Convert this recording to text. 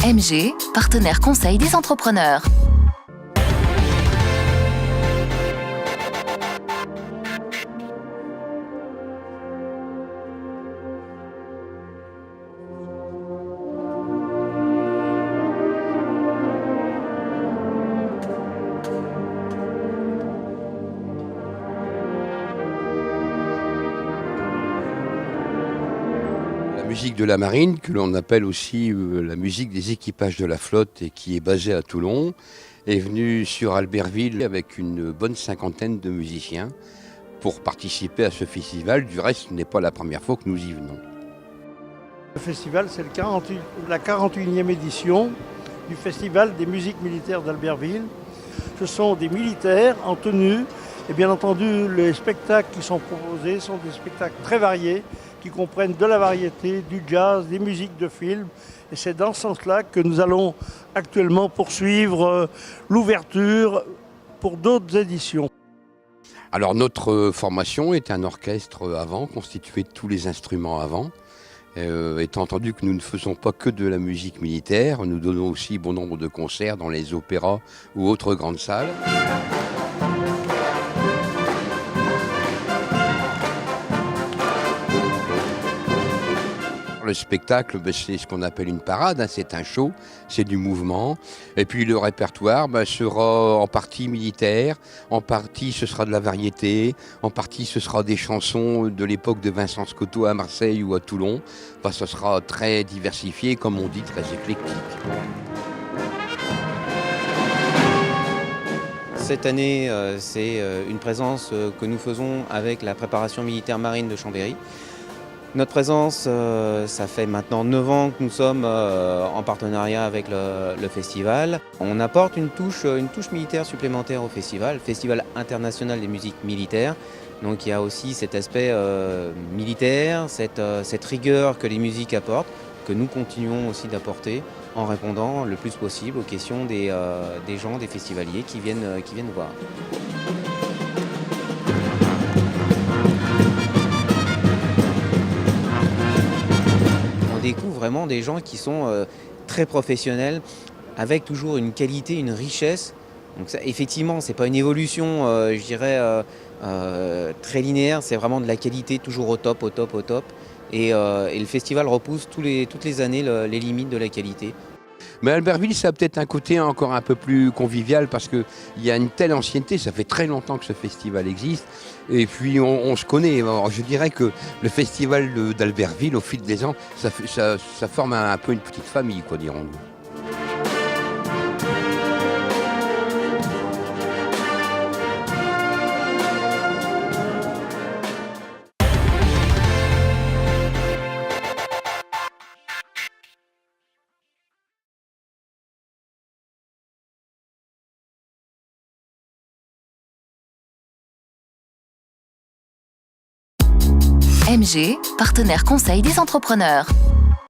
MG, partenaire conseil des entrepreneurs. La musique de la marine, que l'on appelle aussi la musique des équipages de la flotte et qui est basée à Toulon, est venue sur Albertville avec une bonne cinquantaine de musiciens pour participer à ce festival. Du reste, ce n'est pas la première fois que nous y venons. Le festival, c'est la 41e édition du Festival des musiques militaires d'Albertville. Ce sont des militaires en tenue et bien entendu les spectacles qui sont proposés sont des spectacles très variés qui comprennent de la variété, du jazz, des musiques de film. Et c'est dans ce sens-là que nous allons actuellement poursuivre l'ouverture pour d'autres éditions. Alors notre formation est un orchestre à vent, constitué de tous les instruments à vent. Étant entendu que nous ne faisons pas que de la musique militaire, nous donnons aussi bon nombre de concerts dans les opéras ou autres grandes salles. Le spectacle, c'est ce qu'on appelle une parade, c'est un show, c'est du mouvement. Et puis le répertoire sera en partie militaire, en partie ce sera de la variété, en partie ce sera des chansons de l'époque de Vincent Scotto à Marseille ou à Toulon. Ce sera très diversifié, comme on dit, très éclectique. Cette année, c'est une présence que nous faisons avec la préparation militaire marine de Chambéry. Notre présence, ça fait maintenant 9 ans que nous sommes en partenariat avec le festival. On apporte une touche militaire supplémentaire au festival international des musiques militaires. Donc il y a aussi cet aspect militaire, cette rigueur que les musiques apportent, que nous continuons aussi d'apporter en répondant le plus possible aux questions des gens, des festivaliers qui viennent voir. On découvre vraiment des gens qui sont très professionnels, avec toujours une qualité, une richesse. Donc ça, effectivement, c'est pas une évolution, je dirais, très linéaire, c'est vraiment de la qualité, toujours au top. Et le festival repousse toutes les années les limites de la qualité. Mais Albertville, ça a peut-être un côté encore un peu plus convivial parce qu'il y a une telle ancienneté, ça fait très longtemps que ce festival existe. Et puis on se connaît. Alors, je dirais que le festival d'Albertville, au fil des ans, ça forme un peu une petite famille, quoi, dirons-nous. MG, partenaire conseil des entrepreneurs.